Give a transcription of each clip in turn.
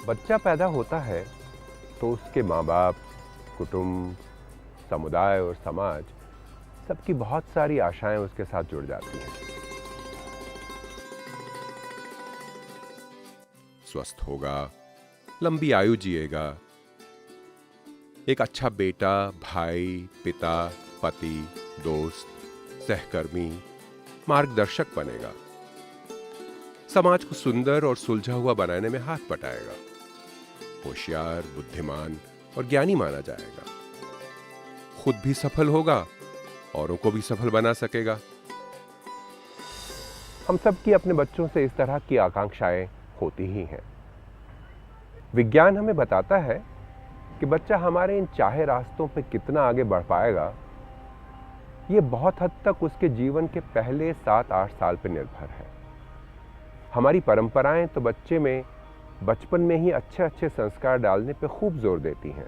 बच्चा पैदा होता है तो उसके माँ बाप, कुटुंब, समुदाय और समाज सबकी बहुत सारी आशाएं उसके साथ जुड़ जाती हैं। स्वस्थ होगा, लंबी आयु जिएगा, एक अच्छा बेटा, भाई, पिता, पति, दोस्त, सहकर्मी, मार्गदर्शक बनेगा, समाज को सुंदर और सुलझा हुआ बनाने में हाथ बटाएगा, होशियार, बुद्धिमान और ज्ञानी माना जाएगा, खुद भी सफल होगा, औरों को भी सफल बना सकेगा। हम सब की अपने बच्चों से इस तरह की आकांक्षाएं होती ही हैं। विज्ञान हमें बताता है कि बच्चा हमारे इन चाहे रास्तों पे कितना आगे बढ़ पाएगा, ये बहुत हद तक उसके जीवन के पहले 7-8 साल पर निर्भर है। हमारी परंपराएं तो बच्चे में बचपन में ही अच्छे अच्छे संस्कार डालने पे खूब जोर देती हैं।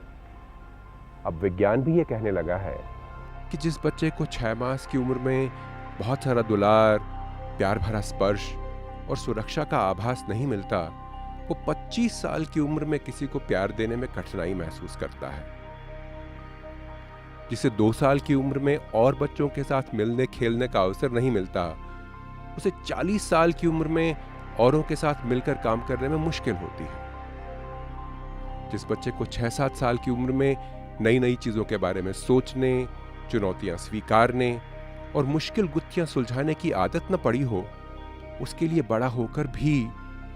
अब विज्ञान भी ये कहने लगा है कि जिस बच्चे को 6 मास की उम्र में बहुत सारा दुलार, प्यार भरा स्पर्श और सुरक्षा का आभास नहीं मिलता, वो 25 साल की उम्र में किसी को प्यार देने में कठिनाई महसूस करता है। जिसे 2 साल की उम्र में और बच्चों के साथ मिलने खेलने का अवसर नहीं मिलता, उसे 40 साल की उम्र में औरों के साथ मिलकर काम करने में मुश्किल होती है। जिस बच्चे को 6-7 साल की उम्र में नई नई चीजों के बारे में सोचने, चुनौतियां स्वीकारने और मुश्किल गुत्थियां सुलझाने की आदत न पड़ी हो, उसके लिए बड़ा होकर भी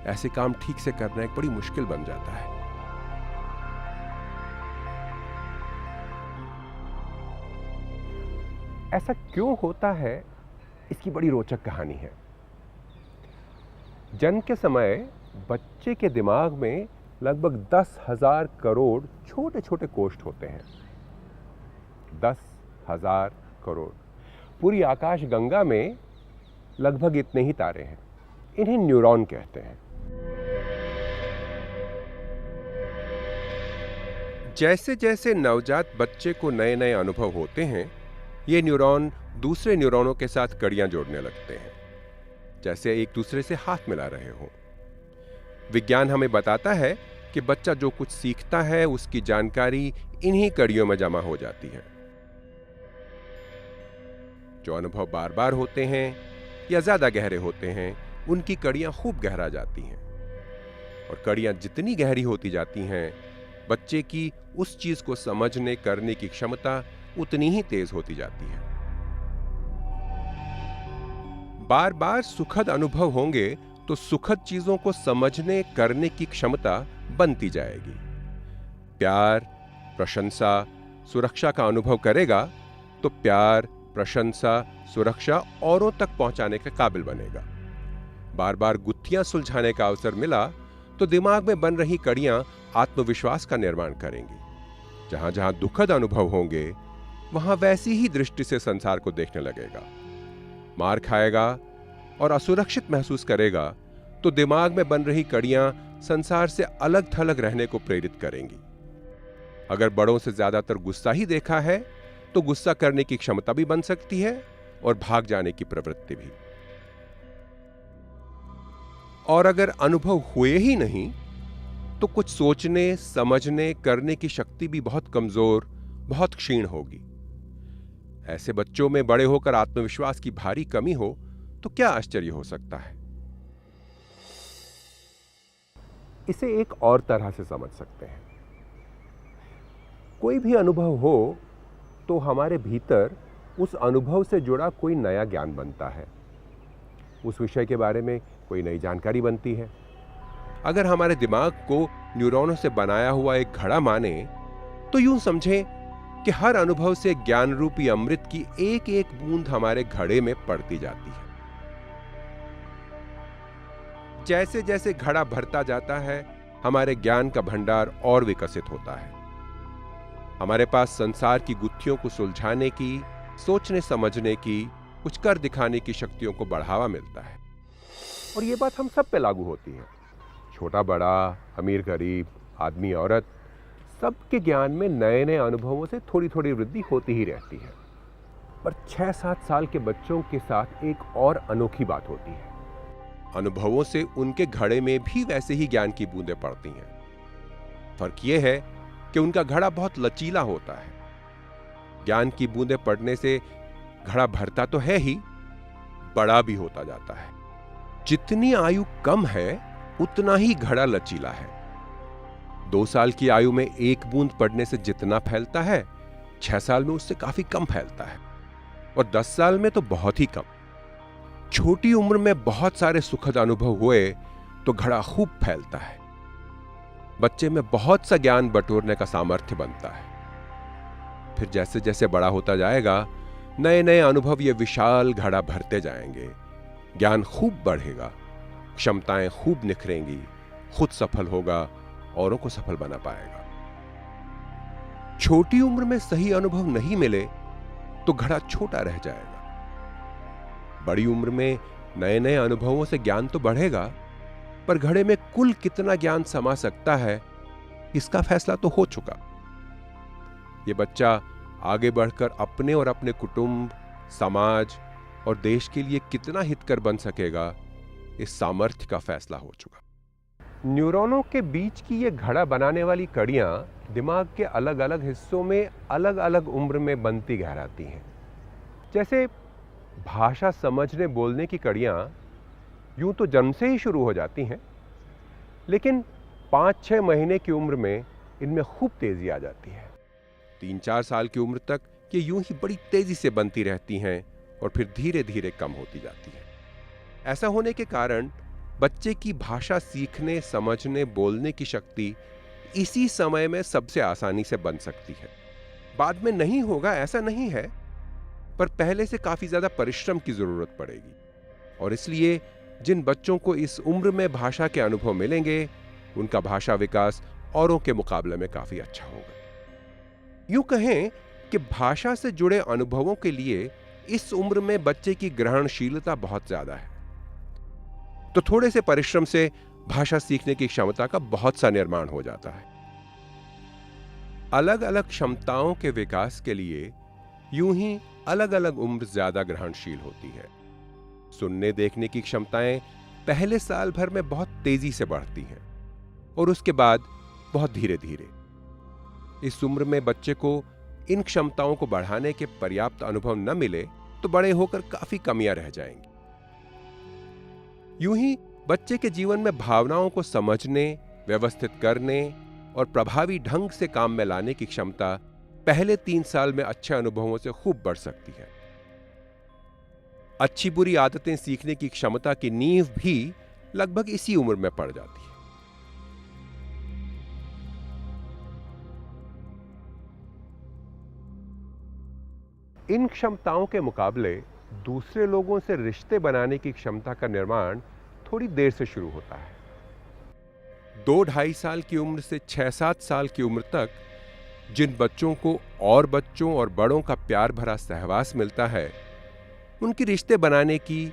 ऐसे काम ठीक से करना एक बड़ी मुश्किल बन जाता है। ऐसा क्यों होता है, इसकी बड़ी रोचक कहानी है। जन्म के समय बच्चे के दिमाग में लगभग 10,000 करोड़ छोटे छोटे कोष्ठ होते हैं। 10,000 करोड़। पूरी आकाश गंगा में लगभग इतने ही तारे हैं। इन्हें न्यूरॉन कहते हैं। जैसे जैसे नवजात बच्चे को नए नए अनुभव होते हैं, ये न्यूरॉन दूसरे न्यूरॉनों के साथ कड़ियां जोड़ने लगते हैं, जैसे एक दूसरे से हाथ मिला रहे हों। विज्ञान हमें बताता है कि बच्चा जो कुछ सीखता है, उसकी जानकारी इन्हीं कड़ियों में जमा हो जाती है। जो अनुभव बार बार होते हैं या ज्यादा गहरे होते हैं, उनकी कड़ियां खूब गहरा जाती हैं। और कड़ियां जितनी गहरी होती जाती हैं, बच्चे की उस चीज को समझने करने की क्षमता उतनी ही तेज होती जाती है। बार बार सुखद अनुभव होंगे तो सुखद चीजों को समझने करने की क्षमता बनती जाएगी। प्यार, प्रशंसा, सुरक्षा का अनुभव करेगा तो प्यार, प्रशंसा, सुरक्षा औरों तक पहुंचाने के काबिल बनेगा। बार बार गुत्थियां सुलझाने का अवसर मिला तो दिमाग में बन रही कड़ियां आत्मविश्वास का निर्माण करेंगी। जहां जहां दुखद अनुभव होंगे, वहां वैसी ही दृष्टि से संसार को देखने लगेगा। मार खाएगा और असुरक्षित महसूस करेगा तो दिमाग में बन रही कड़ियां संसार से अलग थलग रहने को प्रेरित करेंगी। अगर बड़ों से ज्यादातर गुस्सा ही देखा है तो गुस्सा करने की क्षमता भी बन सकती है और भाग जाने की प्रवृत्ति भी। और अगर अनुभव हुए ही नहीं तो कुछ सोचने, समझने, करने की शक्ति भी बहुत कमजोर, बहुत क्षीण होगी। ऐसे बच्चों में बड़े होकर आत्मविश्वास की भारी कमी हो तो क्या आश्चर्य हो सकता है। इसे एक और तरह से समझ सकते हैं। कोई भी अनुभव हो तो हमारे भीतर उस अनुभव से जुड़ा कोई नया ज्ञान बनता है, उस विषय के बारे में कोई नई जानकारी बनती है। अगर हमारे दिमाग को न्यूरॉनों से बनाया हुआ एक घड़ा माने तो यूं समझें कि हर अनुभव से ज्ञान रूपी अमृत की एक एक बूंद हमारे घड़े में पड़ती जाती है। जैसे जैसे घड़ा भरता जाता है, हमारे ज्ञान का भंडार और विकसित होता है। हमारे पास संसार की गुत्थियों को सुलझाने की, सोचने समझने की, कुछ कर दिखाने की शक्तियों को बढ़ावा मिलता है। और ये बात हम सब पे लागू होती है। छोटा बड़ा, अमीर गरीब, आदमी औरत, सबके ज्ञान में नए नए अनुभवों से थोड़ी थोड़ी वृद्धि होती ही रहती है। पर 6-7 साल के बच्चों के साथ एक और अनोखी बात होती है। अनुभवों से उनके घड़े में भी वैसे ही ज्ञान की बूंदें पड़ती हैं। फर्क यह है कि उनका घड़ा बहुत लचीला होता है। ज्ञान की बूंदें पड़ने से घड़ा भरता तो है ही, बड़ा भी होता जाता है। जितनी आयु कम है उतना ही घड़ा लचीला है। 2 साल की आयु में एक बूंद पड़ने से जितना फैलता है, 6 साल में उससे काफी कम फैलता है, और 10 साल में तो बहुत ही कम। छोटी उम्र में बहुत सारे सुखद अनुभव हुए तो घड़ा खूब फैलता है। बच्चे में बहुत सा ज्ञान बटोरने का सामर्थ्य बनता है। फिर जैसे जैसे बड़ा होता जाएगा, नए नए अनुभव ये विशाल घड़ा भरते जाएंगे। ज्ञान खूब बढ़ेगा, क्षमताएं खूब निखरेंगी, खुद सफल होगा, औरों को सफल बना पाएगा। छोटी उम्र में सही अनुभव नहीं मिले तो घड़ा छोटा रह जाएगा। बड़ी उम्र में नए नए अनुभवों से ज्ञान तो बढ़ेगा, पर घड़े में कुल कितना ज्ञान समा सकता है, इसका फैसला तो हो चुका। यह बच्चा आगे बढ़कर अपने और अपने कुटुंब, समाज और देश के लिए कितना हितकर बन सकेगा, इस सामर्थ्य का फैसला हो चुका। न्यूरॉनों के बीच की ये घड़ा बनाने वाली कड़ियां दिमाग के अलग अलग हिस्सों में अलग अलग उम्र में बनती गहराती हैं। जैसे भाषा समझने बोलने की कड़ियां यूं तो जन्म से ही शुरू हो जाती हैं, लेकिन 5-6 महीने की उम्र में इनमें खूब तेजी आ जाती है। 3-4 साल की उम्र तक ये यूं ही बड़ी तेजी से बनती रहती हैं और फिर धीरे धीरे कम होती जाती है। ऐसा होने के कारण बच्चे की भाषा सीखने, समझने, बोलने की शक्ति इसी समय में सबसे आसानी से बन सकती है। बाद में नहीं होगा ऐसा नहीं है, पर पहले से काफी ज्यादा परिश्रम की जरूरत पड़ेगी। और इसलिए जिन बच्चों को इस उम्र में भाषा के अनुभव मिलेंगे, उनका भाषा विकास औरों के मुकाबले में काफी अच्छा होगा। यूं कहें कि भाषा से जुड़े अनुभवों के लिए इस उम्र में बच्चे की ग्रहणशीलता बहुत ज्यादा है, तो थोड़े से परिश्रम से भाषा सीखने की क्षमता का बहुत सा निर्माण हो जाता है। अलग अलग क्षमताओं के विकास के लिए यूं ही अलग अलग उम्र ज्यादा ग्रहणशील होती है। सुनने देखने की क्षमताएं पहले साल भर में बहुत तेजी से बढ़ती हैं और उसके बाद बहुत धीरे धीरे। इस उम्र में बच्चे को इन क्षमताओं को बढ़ाने के पर्याप्त अनुभव न मिले तो बड़े होकर काफी कमियां रह जाएंगी। यूं ही बच्चे के जीवन में भावनाओं को समझने, व्यवस्थित करने और प्रभावी ढंग से काम में लाने की क्षमता पहले 3 साल में अच्छे अनुभवों से खूब बढ़ सकती है। अच्छी बुरी आदतें सीखने की क्षमता की नींव भी लगभग इसी उम्र में पड़ जाती है। इन क्षमताओं के मुकाबले दूसरे लोगों से रिश्ते बनाने की क्षमता का निर्माण थोड़ी देर से शुरू होता है। 2-2.5 साल की उम्र से 6-7 साल की उम्र तक जिन बच्चों को और बच्चों और बड़ों का प्यार भरा सहवास मिलता है, उनकी रिश्ते बनाने की,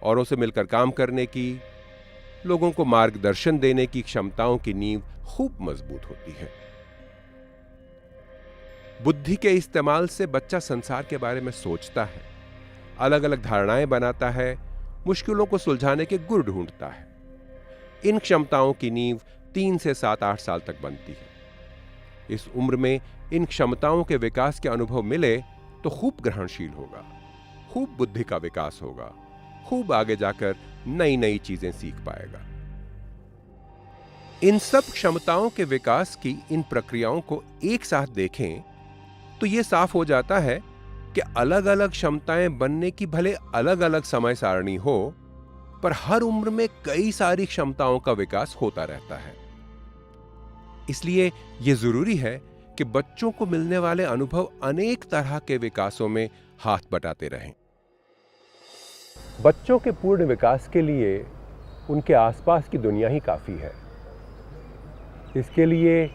औरों से मिलकर काम करने की, लोगों को मार्गदर्शन देने की क्षमताओं की नींव खूब मजबूत होती है। बुद्धि के इस्तेमाल से बच्चा संसार के बारे में सोचता है, अलग अलग धारणाएं बनाता है, मुश्किलों को सुलझाने के गुर ढूंढता है। इन क्षमताओं की नींव 3 से 7-8 साल तक बनती है। इस उम्र में इन क्षमताओं के विकास के अनुभव मिले तो खूब ग्रहणशील होगा, खूब बुद्धि का विकास होगा, खूब आगे जाकर नई नई चीजें सीख पाएगा। इन सब क्षमताओं के विकास की इन प्रक्रियाओं को एक साथ देखें तो यह साफ हो जाता है कि अलग अलग क्षमताएं बनने की भले अलग अलग समय सारणी हो, पर हर उम्र में कई सारी क्षमताओं का विकास होता रहता है। इसलिए यह जरूरी है कि बच्चों को मिलने वाले अनुभव अनेक तरह के विकासों में हाथ बटाते रहें। बच्चों के पूर्ण विकास के लिए उनके आसपास की दुनिया ही काफी है। इसके लिए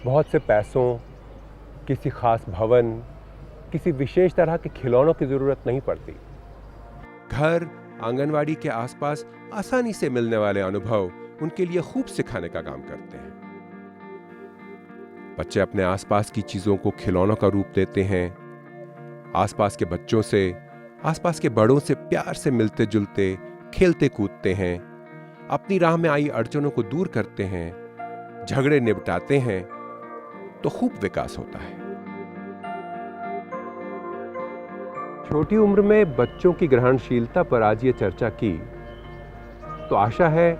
बहुत से पैसों, किसी खास भवन, किसी विशेष तरह के खिलौनों की जरूरत नहीं पड़ती। घर, आंगनवाड़ी के आसपास आसानी से मिलने वाले अनुभव उनके लिए खूब सिखाने का काम करते हैं। बच्चे अपने आसपास की चीजों को खिलौनों का रूप देते हैं, आसपास के बच्चों से, आसपास के बड़ों से प्यार से मिलते जुलते, खेलते कूदते हैं, अपनी राह में आई अड़चनों को दूर करते हैं, झगड़े निपटाते हैं तो खूब विकास होता है। छोटी उम्र में बच्चों की ग्रहणशीलता पर आज ये चर्चा की, तो आशा है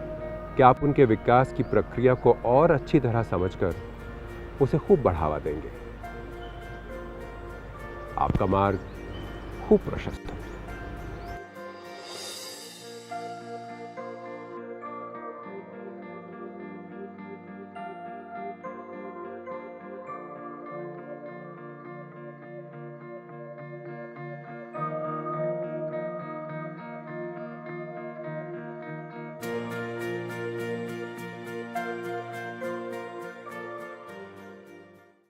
कि आप उनके विकास की प्रक्रिया को और अच्छी तरह समझकर उसे खूब बढ़ावा देंगे। आपका मार्ग खूब प्रशस्त हो।